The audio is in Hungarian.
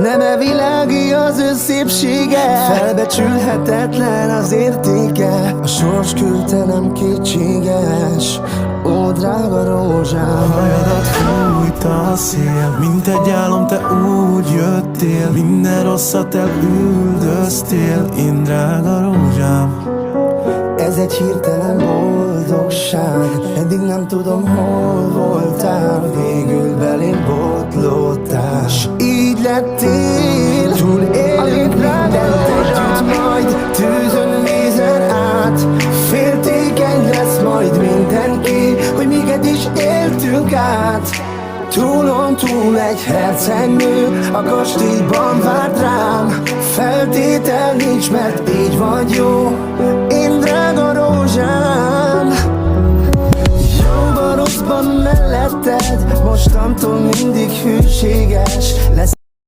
Nem-e világi az ő szépsége, felbecsülhetetlen az értéke. A sors küldte, nem kétséges, ó drága rózsám. Hajadat fújta a szél, mint egy álom te úgy jöttél. Minden rosszat elüldöztél, én drága rózsám. Ez egy hirtelen boldogság, eddig nem tudom hol voltál. Végül belém botlódtál, s így lettél. Túlélünk mindent együtt, majd tűzön vízen át. Féltékeny lesz majd mindenki, hogy miket is éltünk át. Túlon túl egy hercegnő a kastélyban várt rám. Feltétel nincs, mert így vagy jó, én drága rózsám. Jóban, rosszban melletted, mostantól mindig hűséges lesz.